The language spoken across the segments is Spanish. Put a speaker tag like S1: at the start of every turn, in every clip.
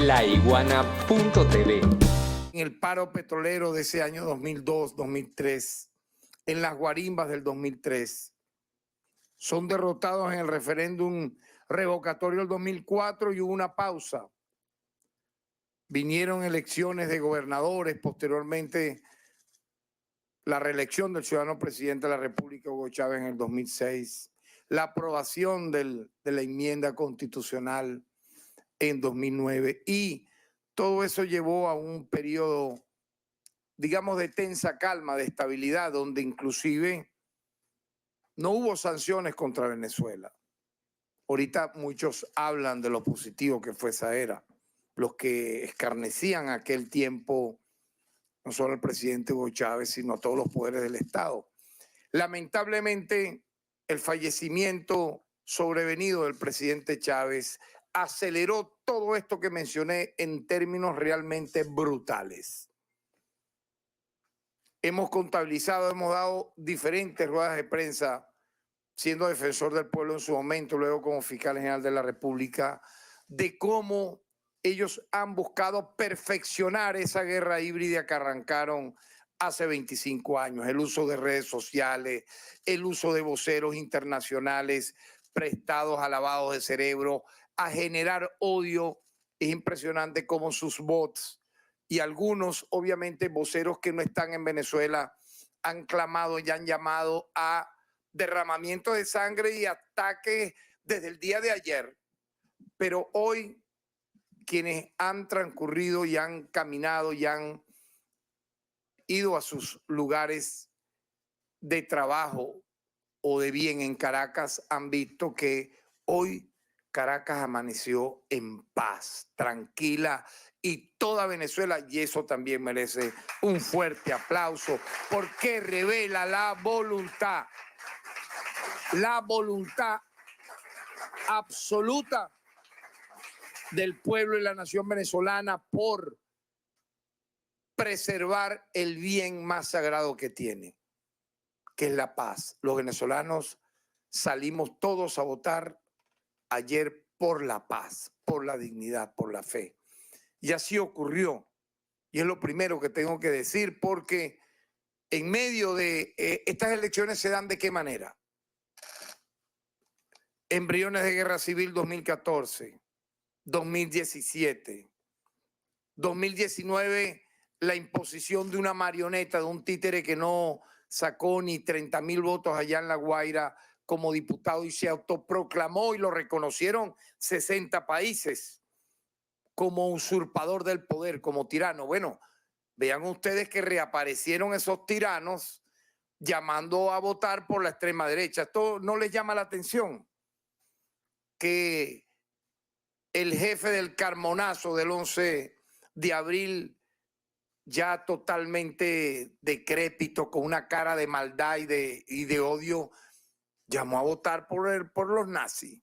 S1: laiguana.tv.
S2: En el paro petrolero de ese año 2002-2003, en las guarimbas del 2003, son derrotados en el referéndum revocatorio del 2004 y hubo una pausa. Vinieron elecciones de gobernadores, posteriormente la reelección del ciudadano presidente de la República, Hugo Chávez, en el 2006, la aprobación de la enmienda constitucional en 2009 y todo eso llevó a un periodo, digamos, de tensa calma, de estabilidad, donde inclusive no hubo sanciones contra Venezuela. Ahorita muchos hablan de lo positivo que fue esa era, los que escarnecían aquel tiempo, no solo al presidente Hugo Chávez, sino a todos los poderes del Estado. Lamentablemente, el fallecimiento sobrevenido del presidente Chávez aceleró todo esto que mencioné en términos realmente brutales. Hemos contabilizado, hemos dado diferentes ruedas de prensa, siendo defensor del pueblo en su momento, luego como fiscal general de la República, de cómo ellos han buscado perfeccionar esa guerra híbrida que arrancaron hace 25 años. El uso de redes sociales, el uso de voceros internacionales prestados a lavado de cerebro, a generar odio. Es impresionante cómo sus bots y algunos, obviamente, voceros que no están en Venezuela han clamado y han llamado a derramamiento de sangre y ataques desde el día de ayer. Pero hoy, quienes han transcurrido y han caminado y han ido a sus lugares de trabajo o de bien en Caracas han visto que hoy Caracas amaneció en paz, tranquila, y toda Venezuela, y eso también merece un fuerte aplauso, porque revela la voluntad absoluta del pueblo y la nación venezolana por preservar el bien más sagrado que tiene, que es la paz. Los venezolanos salimos todos a votar ayer por la paz, por la dignidad, por la fe. Y así ocurrió. Y es lo primero que tengo que decir, porque en medio de estas elecciones se dan ¿de qué manera? Embriones de guerra civil 2014, 2017, 2019, la imposición de una marioneta, de un títere que no sacó ni 30,000 votos allá en La Guaira como diputado y se autoproclamó y lo reconocieron 60 países como usurpador del poder, como tirano. Bueno, vean ustedes que reaparecieron esos tiranos llamando a votar por la extrema derecha. ¿Esto no les llama la atención? Que el jefe del Carmonazo del 11 de abril, ya totalmente decrépito, con una cara de maldad y de odio, llamó a votar por los nazis.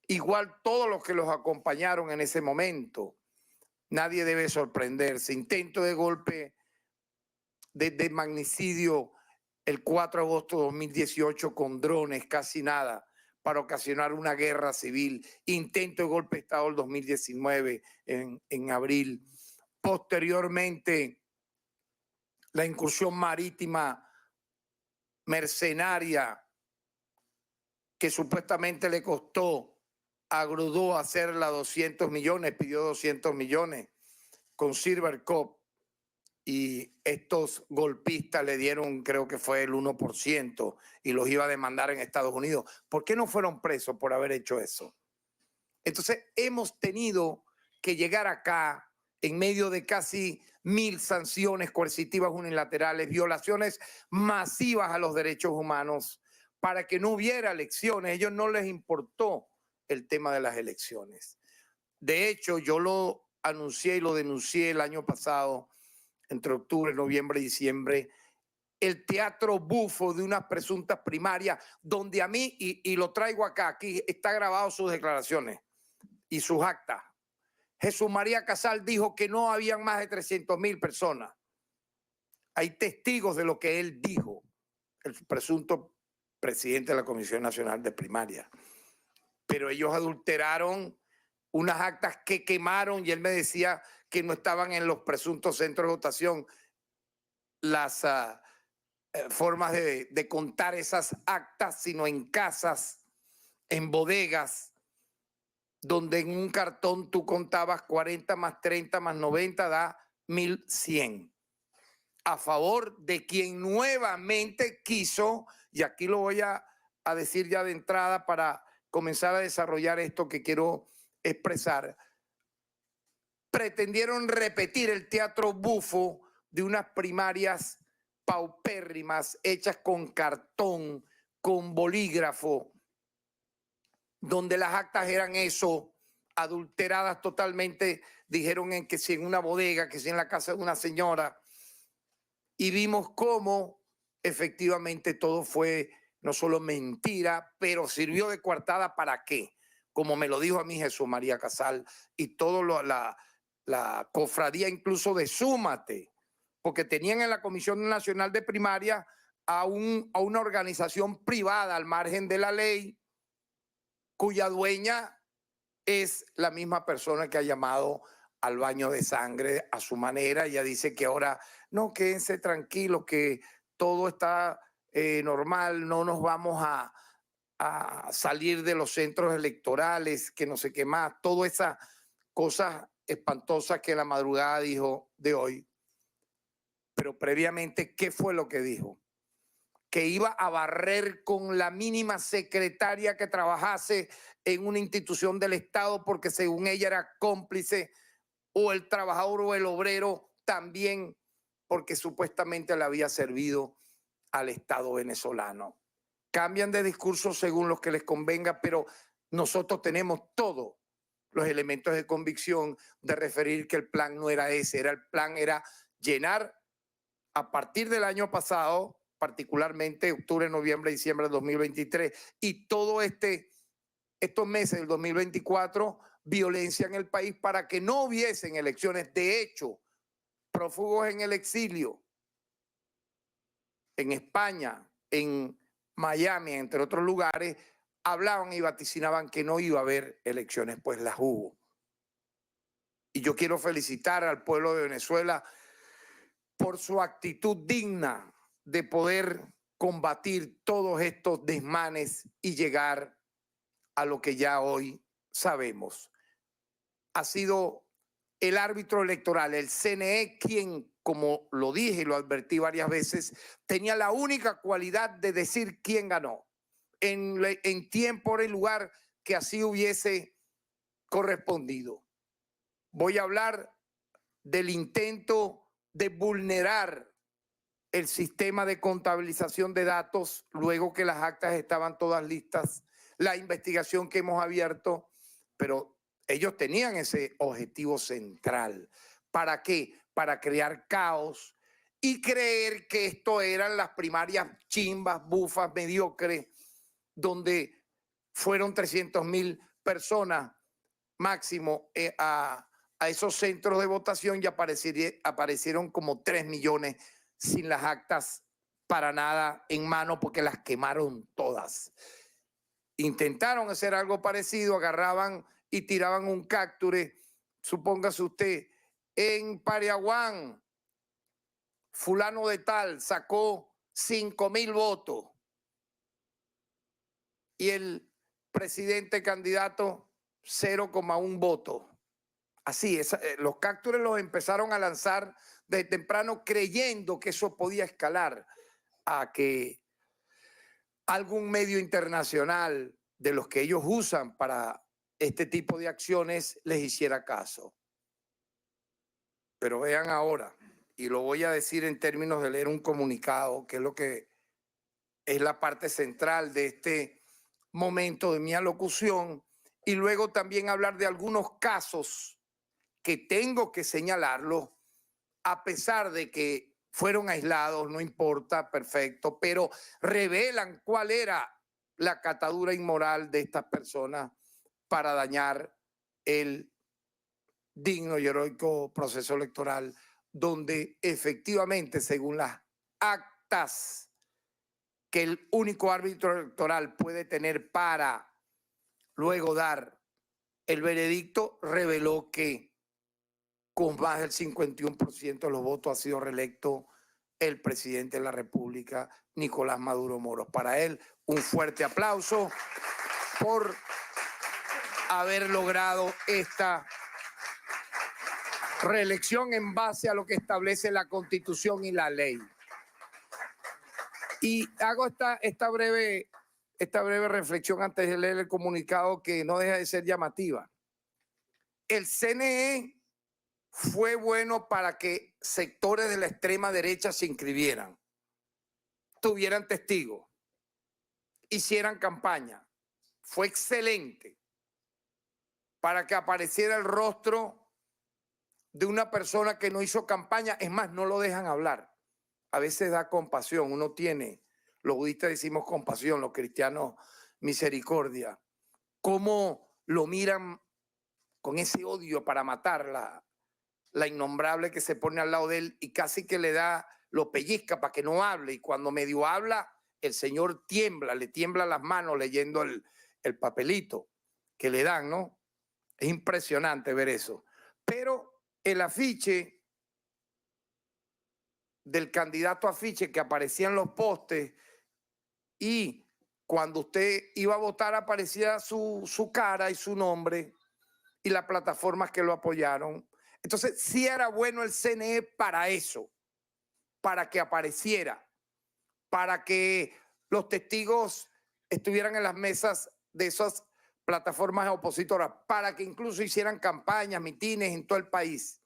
S2: Igual todos los que los acompañaron en ese momento. Nadie debe sorprenderse. Intento de golpe de magnicidio el 4 de agosto de 2018 con drones, casi nada, para ocasionar una guerra civil. Intento de golpe de Estado el 2019 en abril. Posteriormente, la incursión marítima mercenaria que supuestamente le costó a Grudó hacerla 200 millones, pidió 200 millones con Silver Cop, y estos golpistas le dieron, creo que fue el 1%, y los iba a demandar en Estados Unidos. ¿Por qué no fueron presos por haber hecho eso? Entonces hemos tenido que llegar acá en medio de casi 1,000 sanciones coercitivas unilaterales, violaciones masivas a los derechos humanos, para que no hubiera elecciones. A ellos no les importó el tema de las elecciones. De hecho, yo lo anuncié y lo denuncié el año pasado, entre octubre, noviembre y diciembre, el teatro bufo de unas presuntas primarias, donde a mí, y lo traigo acá, aquí está grabado sus declaraciones y sus actas. Jesús María Casal dijo que no habían más de 300,000 personas. Hay testigos de lo que él dijo, el presunto presidente de la Comisión Nacional de Primaria. Pero ellos adulteraron unas actas que quemaron y él me decía que no estaban en los presuntos centros de votación las formas de contar esas actas, sino en casas, en bodegas, donde en un cartón tú contabas 40 más 30 más 90 da 1100. A favor de quien nuevamente quiso, y aquí lo voy a decir ya de entrada para comenzar a desarrollar esto que quiero expresar, pretendieron repetir el teatro bufo de unas primarias paupérrimas hechas con cartón, con bolígrafo, donde las actas eran eso, adulteradas totalmente, dijeron en que si en una bodega, que si en la casa de una señora, y vimos cómo efectivamente todo fue no solo mentira, pero sirvió de coartada ¿para qué? Como me lo dijo a mí Jesús María Casal y todo la cofradía incluso de Súmate, porque tenían en la Comisión Nacional de Primaria a una organización privada al margen de la ley, cuya dueña es la misma persona que ha llamado al baño de sangre a su manera. Ella dice que ahora, no, quédense tranquilos, que todo está normal, no nos vamos a salir de los centros electorales, que no sé qué más, todas esas cosas espantosas que la madrugada dijo de hoy. Pero previamente, ¿qué fue lo que dijo? Que iba a barrer con la mínima secretaria que trabajase en una institución del Estado porque según ella era cómplice, o el trabajador o el obrero también porque supuestamente le había servido al Estado venezolano. Cambian de discurso según los que les convenga, pero nosotros tenemos todos los elementos de convicción de referir que el plan no era ese, el plan era llenar a partir del año pasado, particularmente octubre, noviembre, diciembre de 2023 y todo estos meses del 2024, violencia en el país para que no hubiesen elecciones. De hecho, prófugos en el exilio, en España, en Miami, entre otros lugares, hablaban y vaticinaban que no iba a haber elecciones, pues las hubo. Y yo quiero felicitar al pueblo de Venezuela por su actitud digna de poder combatir todos estos desmanes y llegar a lo que ya hoy sabemos. Ha sido el árbitro electoral, el CNE, quien, como lo dije y lo advertí varias veces, tenía la única cualidad de decir quién ganó en tiempo, hora y lugar que así hubiese correspondido. Voy a hablar del intento de vulnerar el sistema de contabilización de datos luego que las actas estaban todas listas, la investigación que hemos abierto, pero ellos tenían ese objetivo central. ¿Para qué? Para crear caos y creer que esto eran las primarias chimbas, bufas, mediocres, donde fueron 300,000 personas máximo a esos centros de votación y aparecieron como 3 millones sin las actas para nada en mano porque las quemaron todas. Intentaron hacer algo parecido, agarraban y tiraban un cácture, supóngase usted, en Pariaguán, fulano de tal sacó 5,000 votos y el presidente candidato 0,1 voto. Así es, los cáctures los empezaron a lanzar de temprano creyendo que eso podía escalar a que algún medio internacional de los que ellos usan para este tipo de acciones les hiciera caso. Pero vean ahora, y lo voy a decir en términos de leer un comunicado, que es lo que es la parte central de este momento de mi alocución, y luego también hablar de algunos casos que tengo que señalarlos, a pesar de que fueron aislados, no importa, perfecto, pero revelan cuál era la catadura inmoral de estas personas para dañar el digno y heroico proceso electoral, donde efectivamente, según las actas que el único árbitro electoral puede tener para luego dar El veredicto reveló que con más del 51% de los votos ha sido reelecto el presidente de la República, Nicolás Maduro Moros. Para él, un fuerte aplauso por haber logrado esta reelección en base a lo que establece la Constitución y la ley. Y hago esta breve reflexión antes de leer el comunicado, que no deja de ser llamativa. El CNE fue bueno para que sectores de la extrema derecha se inscribieran, tuvieran testigos, hicieran campaña. Fue excelente para que apareciera el rostro de una persona que no hizo campaña. Es más, no lo dejan hablar. A veces da compasión. Uno tiene, los budistas decimos compasión, los cristianos misericordia. Cómo lo miran con ese odio para matarla, la innombrable que se pone al lado de él y casi que le da, lo pellizca para que no hable. Y cuando medio habla, el señor tiembla, le tiembla las manos leyendo el papelito que le dan, ¿no? Es impresionante ver eso. Pero el afiche del candidato afiche que aparecía en los postes, y cuando usted iba a votar aparecía su cara y su nombre y las plataformas que lo apoyaron. Entonces sí era bueno el CNE para eso, para que apareciera, para que los testigos estuvieran en las mesas de esas plataformas opositoras, para que incluso hicieran campañas, mitines en todo el país.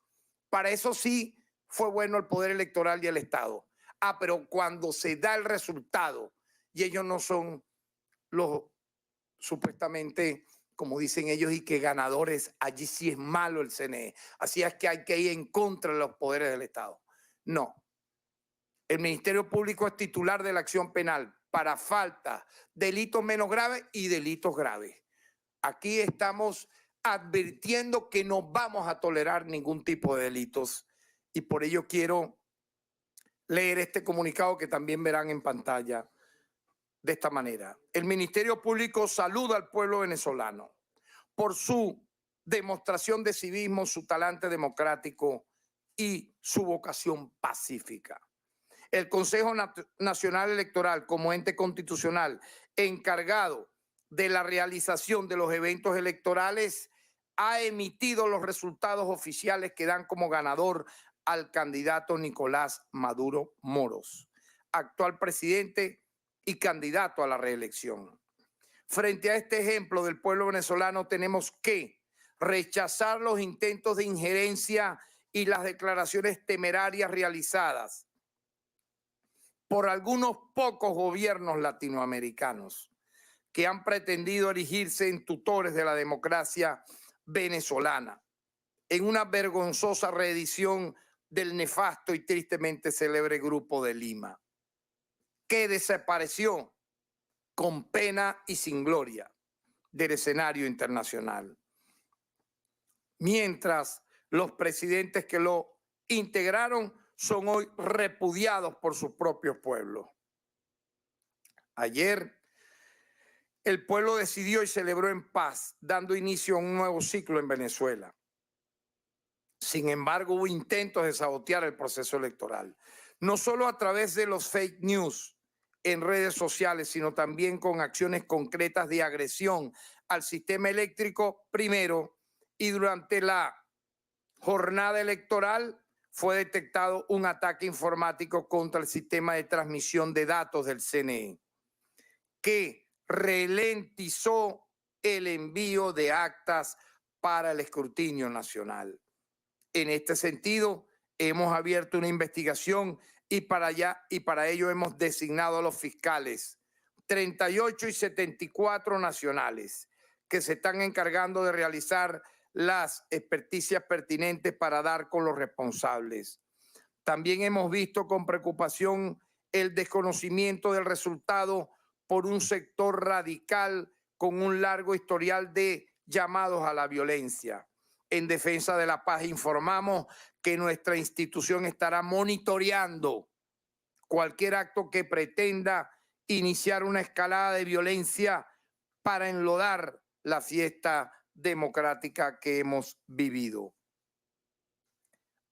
S2: Para eso sí fue bueno el poder electoral y el Estado. Pero cuando se da el resultado y ellos no son los supuestamente, como dicen ellos, y que ganadores, allí sí es malo el CNE. Así es que hay que ir en contra de los poderes del Estado. No. El Ministerio Público es titular de la acción penal para falta, delitos menos graves y delitos graves. Aquí estamos advirtiendo que no vamos a tolerar ningún tipo de delitos, y por ello quiero leer este comunicado que también verán en pantalla de esta manera. El Ministerio Público saluda al pueblo venezolano por su demostración de civismo, su talante democrático y su vocación pacífica. El Consejo Nacional Electoral, como ente constitucional encargado de la realización de los eventos electorales, ha emitido los resultados oficiales que dan como ganador al candidato Nicolás Maduro Moros, actual presidente y candidato a la reelección. Frente a este ejemplo del pueblo venezolano, tenemos que rechazar los intentos de injerencia y las declaraciones temerarias realizadas por algunos pocos gobiernos latinoamericanos que han pretendido erigirse en tutores de la democracia venezolana, en una vergonzosa reedición del nefasto y tristemente célebre Grupo de Lima, que desapareció con pena y sin gloria del escenario internacional. Mientras los presidentes que lo integraron son hoy repudiados por sus propios pueblos. Ayer el pueblo decidió y celebró en paz, dando inicio a un nuevo ciclo en Venezuela. Sin embargo, hubo intentos de sabotear el proceso electoral, no solo a través de los fake news en redes sociales, sino también con acciones concretas de agresión al sistema eléctrico primero, y durante la jornada electoral fue detectado un ataque informático contra el sistema de transmisión de datos del CNE, que ralentizó el envío de actas para el escrutinio nacional. En este sentido, hemos abierto una investigación y para ello hemos designado a los fiscales 38 y 74 nacionales que se están encargando de realizar las experticias pertinentes para dar con los responsables. También hemos visto con preocupación el desconocimiento del resultado por un sector radical con un largo historial de llamados a la violencia. En Defensa de la Paz informamos que nuestra institución estará monitoreando cualquier acto que pretenda iniciar una escalada de violencia para enlodar la fiesta democrática que hemos vivido.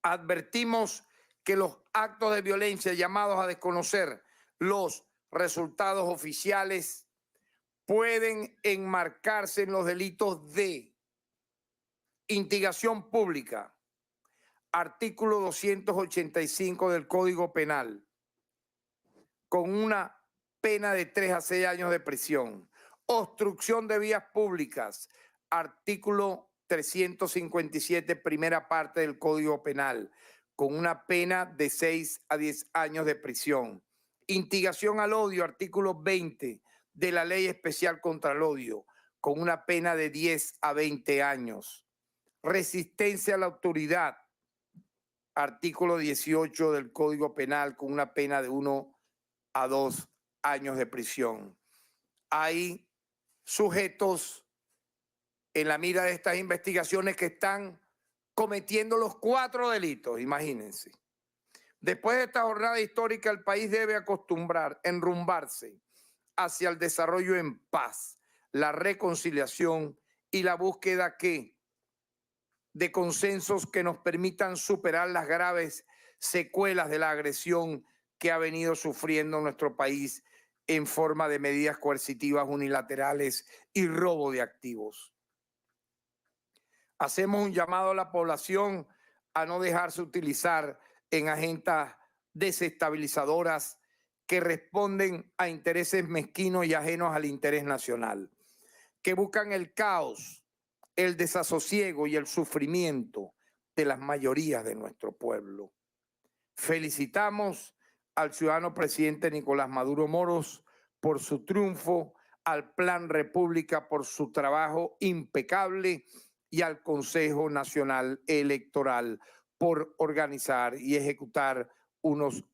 S2: Advertimos que los actos de violencia llamados a desconocer los resultados oficiales pueden enmarcarse en los delitos de instigación pública, artículo 285 del Código Penal, con una pena de 3 a 6 años de prisión. Obstrucción de vías públicas, artículo 357, primera parte del Código Penal, con una pena de 6 a 10 años de prisión. Instigación al odio, artículo 20 de la Ley Especial contra el Odio, con una pena de 10 a 20 años. Resistencia a la autoridad, artículo 18 del Código Penal, con una pena de 1 a 2 años de prisión. Hay sujetos en la mira de estas investigaciones que están cometiendo los 4 delitos, imagínense. Después de esta jornada histórica, el país debe enrumbarse hacia el desarrollo en paz, la reconciliación y la búsqueda de consensos que nos permitan superar las graves secuelas de la agresión que ha venido sufriendo nuestro país en forma de medidas coercitivas unilaterales y robo de activos. Hacemos un llamado a la población a no dejarse utilizar en agendas desestabilizadoras que responden a intereses mezquinos y ajenos al interés nacional, que buscan el caos, el desasosiego y el sufrimiento de las mayorías de nuestro pueblo. Felicitamos al ciudadano presidente Nicolás Maduro Moros por su triunfo, al Plan República por su trabajo impecable y al Consejo Nacional Electoral por organizar y ejecutar unos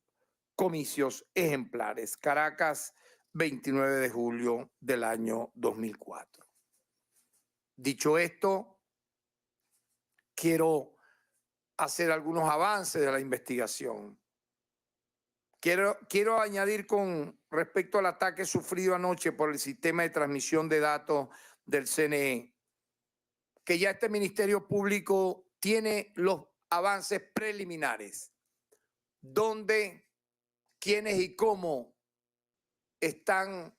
S2: comicios ejemplares. Caracas, 29 de julio del año 2004. Dicho esto, quiero hacer algunos avances de la investigación. Quiero añadir con respecto al ataque sufrido anoche por el sistema de transmisión de datos del CNE, que ya este Ministerio Público tiene los avances preliminares, donde, quiénes y cómo están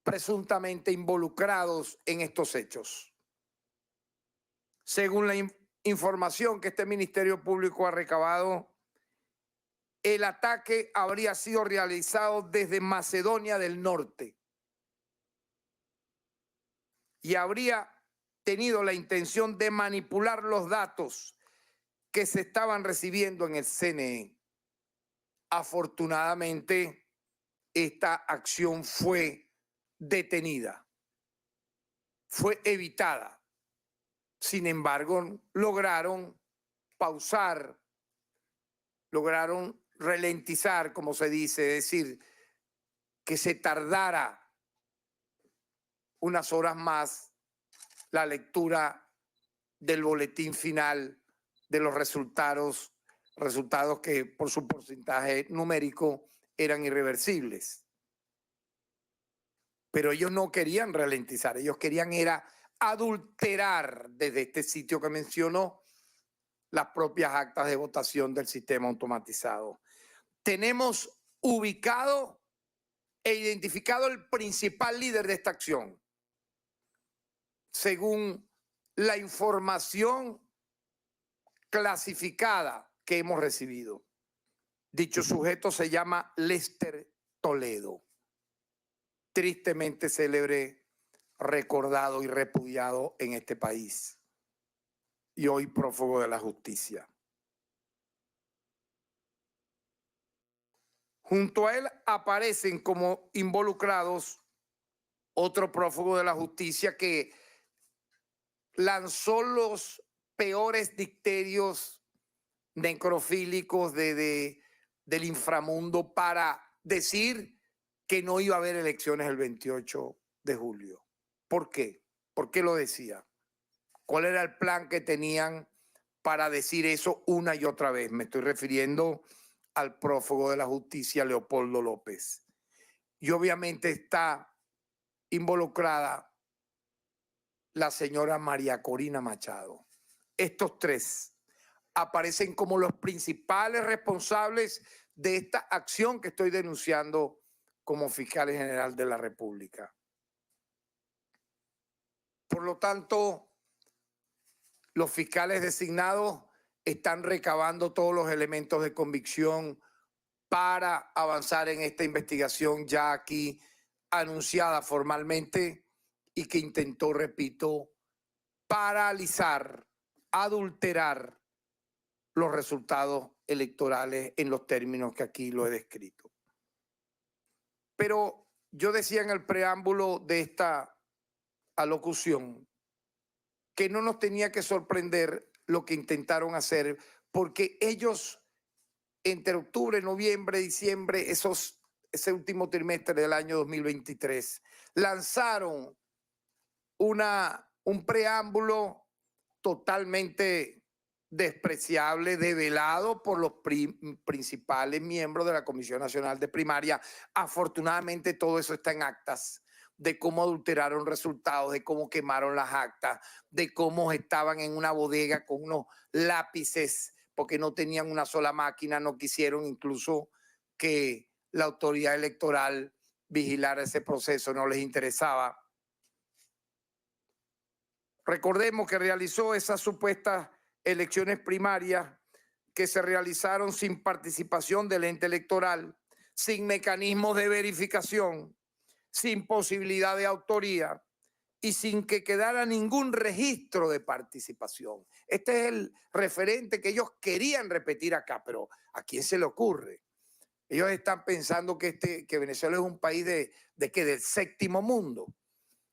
S2: presuntamente involucrados en estos hechos. Según la información que este Ministerio Público ha recabado, el ataque habría sido realizado desde Macedonia del Norte y habría tenido la intención de manipular los datos que se estaban recibiendo en el CNE. Afortunadamente, esta acción fue detenida, fue evitada. Sin embargo, lograron pausar, lograron ralentizar, como se dice, es decir, que se tardara unas horas más la lectura del boletín final de los resultados que por su porcentaje numérico eran irreversibles. Pero ellos no querían ralentizar, ellos querían era adulterar desde este sitio que mencionó las propias actas de votación del sistema automatizado. Tenemos ubicado e identificado el principal líder de esta acción. Según la información clasificada que hemos recibido, dicho sujeto se llama Lester Toledo, tristemente célebre, recordado y repudiado en este país y hoy prófugo de la justicia. Junto a él aparecen como involucrados otro prófugo de la justicia que lanzó los peores dicterios necrofílicos del inframundo para decir que no iba a haber elecciones el 28 de julio. ¿Por qué? ¿Por qué lo decía? ¿Cuál era el plan que tenían para decir eso una y otra vez? Me estoy refiriendo al prófugo de la justicia, Leopoldo López. Y obviamente está involucrada la señora María Corina Machado. Estos tres aparecen como los principales responsables de esta acción que estoy denunciando como fiscal general de la República. Por lo tanto, los fiscales designados están recabando todos los elementos de convicción para avanzar en esta investigación ya aquí anunciada formalmente y que intentó, repito, paralizar, adulterar los resultados electorales en los términos que aquí lo he descrito. Pero yo decía en el preámbulo de esta alocución que no nos tenía que sorprender lo que intentaron hacer, porque ellos entre octubre, noviembre, diciembre, ese último trimestre del año 2023, lanzaron un preámbulo totalmente despreciable, develado por los principales miembros de la Comisión Nacional de Primaria. Afortunadamente todo eso está en actas, de cómo adulteraron resultados, de cómo quemaron las actas, de cómo estaban en una bodega con unos lápices porque no tenían una sola máquina, no quisieron incluso que la autoridad electoral vigilara ese proceso, no les interesaba. Recordemos que realizó esas supuestas elecciones primarias que se realizaron sin participación del ente electoral, sin mecanismos de verificación, sin posibilidad de autoría y sin que quedara ningún registro de participación. Este es el referente que ellos querían repetir acá, pero ¿a quién se le ocurre? Ellos están pensando que Venezuela es un país del séptimo mundo.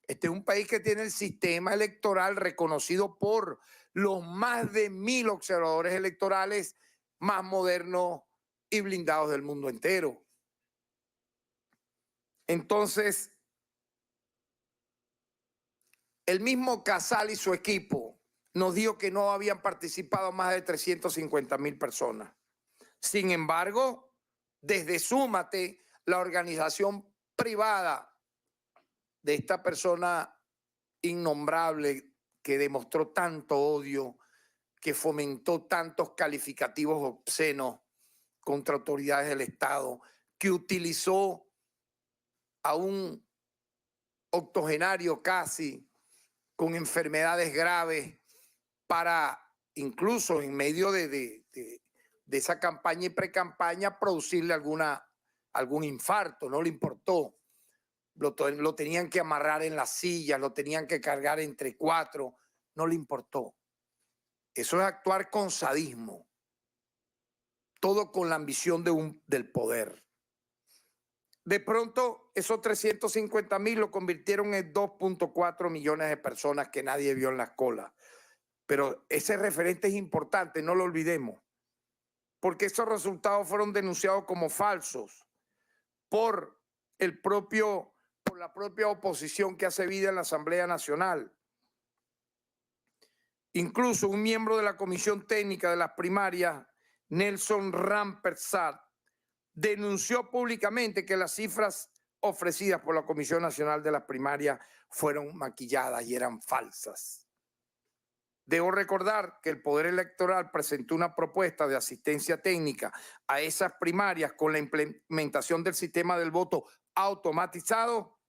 S2: Este es un país que tiene el sistema electoral reconocido por los más de 1000 observadores electorales más modernos y blindados del mundo entero. Entonces, el mismo Casal y su equipo nos dijo que no habían participado más de 350,000 personas. Sin embargo, desde Súmate, la organización privada de esta persona innombrable que demostró tanto odio, que fomentó tantos calificativos obscenos contra autoridades del Estado, que utilizó a un octogenario casi con enfermedades graves para incluso en medio de esa campaña y pre-campaña producirle algún infarto, no le importó. Lo tenían que amarrar en las sillas, lo tenían que cargar entre 4, no le importó. Eso es actuar con sadismo, todo con la ambición del poder. De pronto, esos 350,000 lo convirtieron en 2.4 millones de personas que nadie vio en las colas. Pero ese referente es importante, no lo olvidemos, porque esos resultados fueron denunciados como falsos por la propia oposición que hace vida en la Asamblea Nacional. Incluso un miembro de la Comisión Técnica de las Primarias, Nelson Rampersad, denunció públicamente que las cifras ofrecidas por la Comisión Nacional de las Primarias fueron maquilladas y eran falsas. Debo recordar que el Poder Electoral presentó una propuesta de asistencia técnica a esas primarias con la implementación del sistema del voto automatizado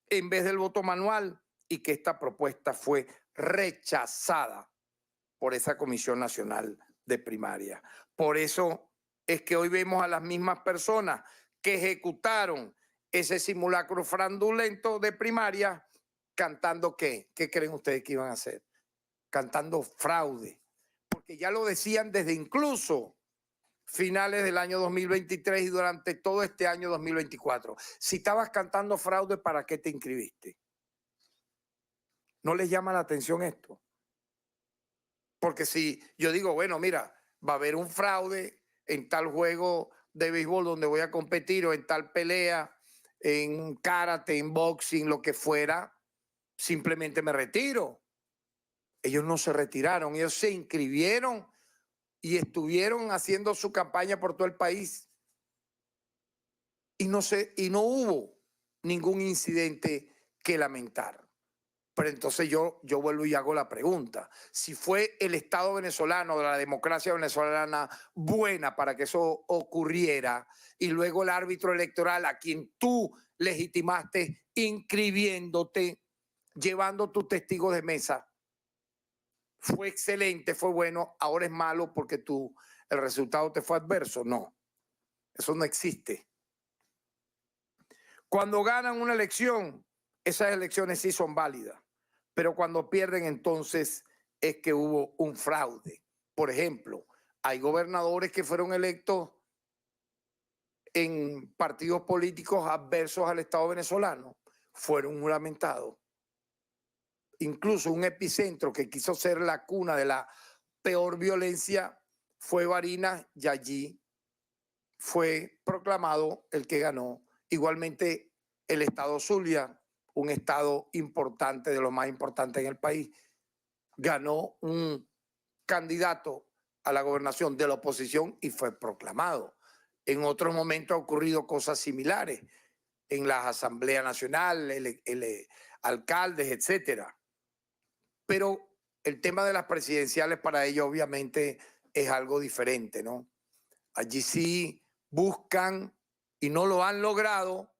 S2: en vez del voto manual y que esta propuesta fue rechazada por esa Comisión Nacional de Primaria. Por eso es que hoy vemos a las mismas personas que ejecutaron ese simulacro fraudulento de primaria cantando ¿qué? ¿Qué creen ustedes que iban a hacer? Cantando fraude, porque ya lo decían desde incluso finales del año 2023 y durante todo este año 2024. Si estabas cantando fraude, ¿para qué te inscribiste? ¿No les llama la atención esto? Porque si yo digo, bueno, mira, va a haber un fraude en tal juego de béisbol donde voy a competir o en tal pelea, en karate, en boxing, lo que fuera, simplemente me retiro. Ellos no se retiraron, ellos se inscribieron y estuvieron haciendo su campaña por todo el país. Y no hubo ningún incidente que lamentar. Pero entonces yo vuelvo y hago la pregunta. Si fue el Estado venezolano, la democracia venezolana buena para que eso ocurriera, y luego el árbitro electoral a quien tú legitimaste inscribiéndote, llevando tus testigos de mesa, fue excelente, fue bueno, ahora es malo porque el resultado te fue adverso. No, eso no existe. Cuando ganan una elección, esas elecciones sí son válidas, pero cuando pierden entonces es que hubo un fraude. Por ejemplo, hay gobernadores que fueron electos en partidos políticos adversos al Estado venezolano, fueron juramentados. Incluso un epicentro que quiso ser la cuna de la peor violencia fue Barinas, y allí fue proclamado el que ganó. Igualmente el estado Zulia, un estado importante, de lo más importante en el país, ganó un candidato a la gobernación de la oposición y fue proclamado. En otros momentos ha ocurrido cosas similares en la Asamblea Nacional, alcaldes, etcétera. Pero el tema de las presidenciales para ellos obviamente es algo diferente, ¿no? Allí sí buscan y no lo han logrado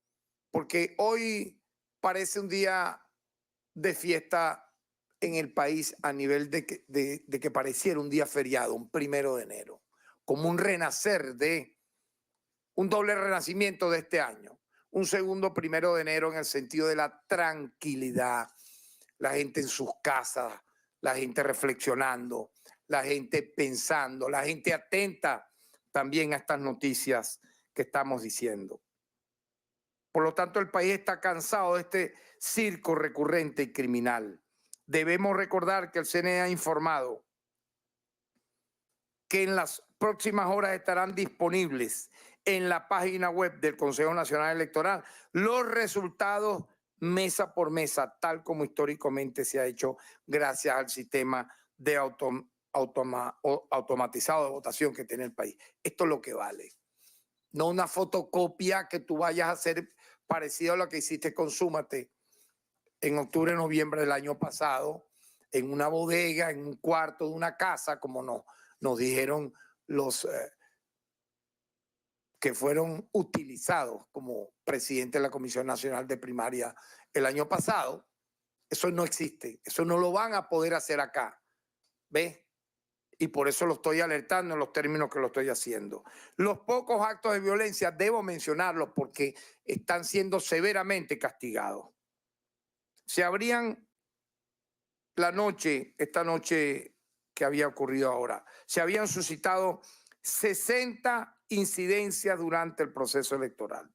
S2: porque hoy parece un día de fiesta en el país a nivel de que pareciera un día feriado, un 1 de enero, como un renacer un doble renacimiento de este año. Un segundo 1 de enero en el sentido de la tranquilidad, la gente en sus casas, la gente reflexionando, la gente pensando, la gente atenta también a estas noticias que estamos diciendo. Por lo tanto, el país está cansado de este circo recurrente y criminal. Debemos recordar que el CNE ha informado que en las próximas horas estarán disponibles en la página web del Consejo Nacional Electoral los resultados mesa por mesa, tal como históricamente se ha hecho gracias al sistema de automatizado de votación que tiene el país. Esto es lo que vale. No una fotocopia que tú vayas a hacer parecido a lo que hiciste con Súmate en octubre, noviembre del año pasado, en una bodega, en un cuarto de una casa, como nos dijeron los que fueron utilizados como presidente de la Comisión Nacional de Primaria el año pasado. Eso no existe, eso no lo van a poder hacer acá, ¿ves? Y por eso lo estoy alertando en los términos que lo estoy haciendo. Los pocos actos de violencia, debo mencionarlos porque están siendo severamente castigados. Se habrían esta noche que había ocurrido ahora, se habían suscitado 60 incidencias durante el proceso electoral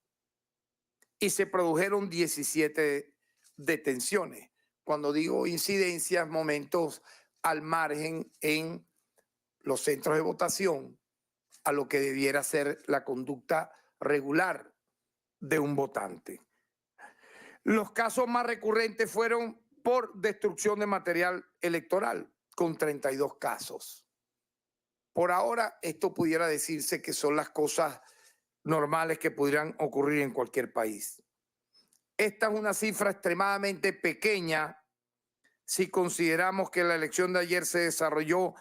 S2: y se produjeron 17 detenciones. Cuando digo incidencias, momentos al margen en los centros de votación a lo que debiera ser la conducta regular de un votante. Los casos más recurrentes fueron por destrucción de material electoral, con 32 casos. Por ahora, esto pudiera decirse que son las cosas normales que pudieran ocurrir en cualquier país. Esta es una cifra extremadamente pequeña si consideramos que la elección de ayer se desarrolló,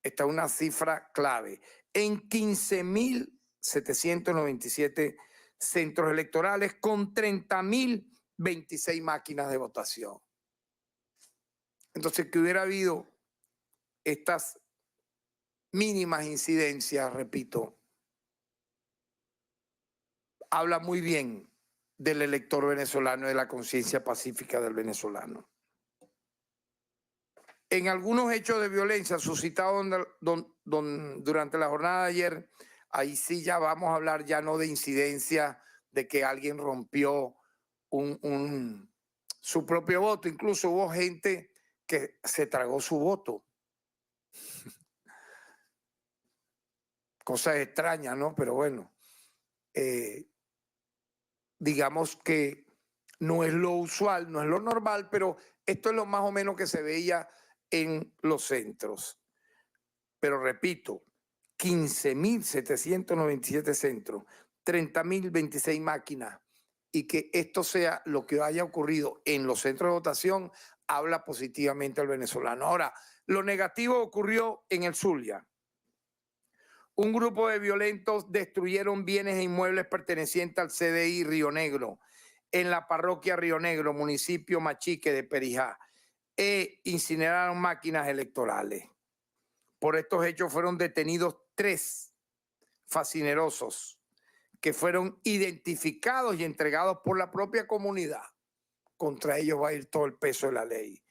S2: esta es una cifra clave, en 15.797 centros electorales con 30.026 máquinas de votación. Entonces, que hubiera habido estas mínimas incidencias, repito, habla muy bien del elector venezolano y de la conciencia pacífica del venezolano. En algunos hechos de violencia suscitados durante la jornada de ayer, ahí sí ya vamos a hablar ya no de incidencia de que alguien rompió su propio voto. Incluso hubo gente que se tragó su voto. Cosas extrañas, ¿no? Pero bueno, digamos que no es lo usual, no es lo normal, pero esto es lo más o menos que se veía en los centros. Pero repito, 15.797 centros, 30.026 máquinas, y que esto sea lo que haya ocurrido en los centros de votación, habla positivamente al venezolano. Ahora, lo negativo ocurrió en el Zulia. Un grupo de violentos destruyeron bienes e inmuebles pertenecientes al CDI Río Negro, en la parroquia Río Negro, municipio Machique de Perijá, e incineraron máquinas electorales. Por estos hechos fueron detenidos 3 fascinerosos que fueron identificados y entregados por la propia comunidad. Contra ellos va a ir todo el peso de la ley.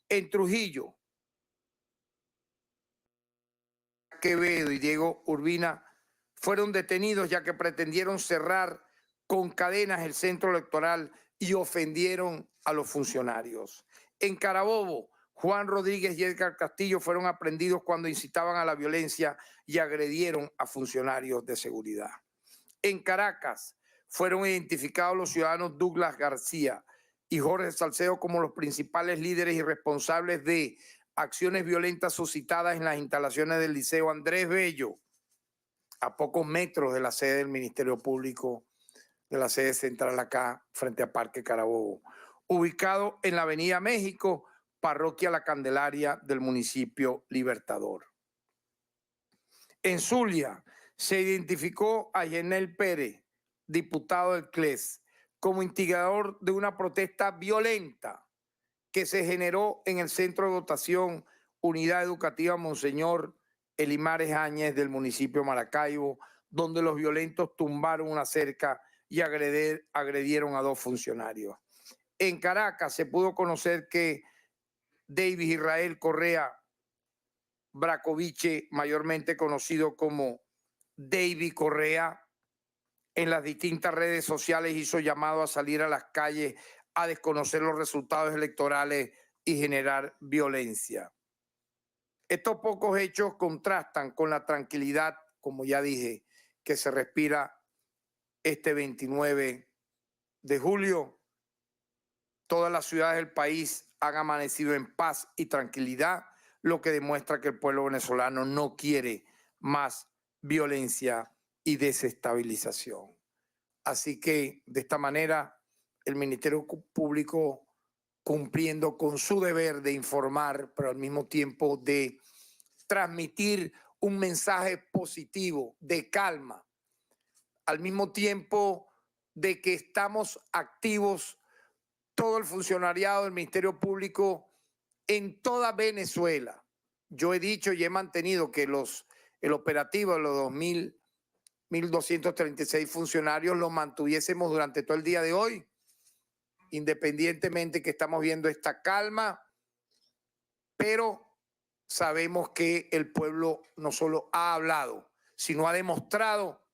S2: En Trujillo, Quevedo y Diego Urbina fueron detenidos ya que pretendieron cerrar con cadenas el centro electoral y ofendieron a los funcionarios. En Carabobo, Juan Rodríguez y Edgar Castillo fueron aprehendidos cuando incitaban a la violencia y agredieron a funcionarios de seguridad. En Caracas, fueron identificados los ciudadanos Douglas García y Jorge Salcedo como los principales líderes y responsables de acciones violentas suscitadas en las instalaciones del Liceo Andrés Bello, a pocos metros de la sede del Ministerio Público, de la sede central acá, frente a Parque Carabobo, ubicado en la Avenida México, Parroquia La Candelaria del municipio Libertador. En Zulia se identificó a Yenel Pérez, diputado del CLES, como instigador de una protesta violenta que se generó en el centro de votación Unidad Educativa Monseñor Elimares Áñez del municipio Maracaibo, donde los violentos tumbaron una cerca y agredieron a 2 funcionarios. En Caracas se pudo conocer que David Israel Correa Bracoviche, mayormente conocido como David Correa, en las distintas redes sociales hizo llamado a salir a las calles a desconocer los resultados electorales y generar violencia. Estos pocos hechos contrastan con la tranquilidad, como ya dije, que se respira este 29 de julio. Todas las ciudades del país han amanecido en paz y tranquilidad, lo que demuestra que el pueblo venezolano no quiere más violencia y desestabilización. Así que, de esta manera, el Ministerio Público, cumpliendo con su deber de informar, pero al mismo tiempo de transmitir un mensaje positivo, de calma, al mismo tiempo de que estamos activos todo el funcionariado del Ministerio Público en toda Venezuela. Yo he dicho y he mantenido que el operativo de los 1.236 funcionarios lo mantuviésemos durante todo el día de hoy, independientemente que estamos viendo esta calma, pero sabemos que el pueblo no solo ha hablado, sino ha demostrado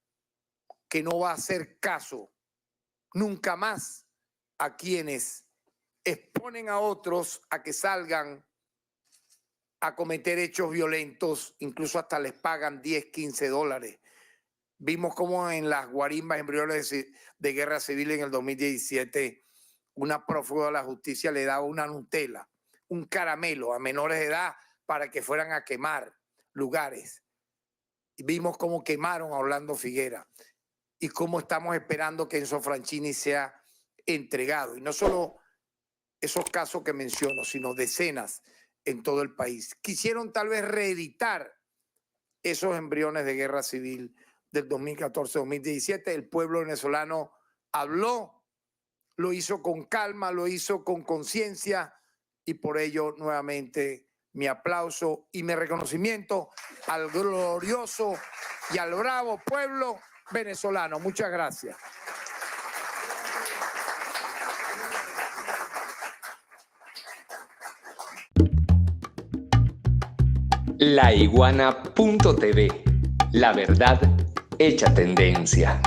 S2: que no va a hacer caso nunca más a quienes exponen a otros a que salgan a cometer hechos violentos, incluso hasta les pagan 10, 15 dólares. Vimos cómo en las guarimbas, embriones de guerra civil en el 2017, una prófuga de la justicia le daba una Nutella, un caramelo a menores de edad para que fueran a quemar lugares. Y vimos cómo quemaron a Orlando Figuera y cómo estamos esperando que Enzo Franchini sea entregado. Y no solo esos casos que menciono, sino decenas en todo el país. Quisieron tal vez reeditar esos embriones de guerra civil del 2014-2017. El pueblo venezolano habló, lo hizo con calma, lo hizo con conciencia y por ello nuevamente mi aplauso y mi reconocimiento al glorioso y al bravo pueblo venezolano. Muchas gracias.
S1: Laiguana.tv, la verdad hecha tendencia.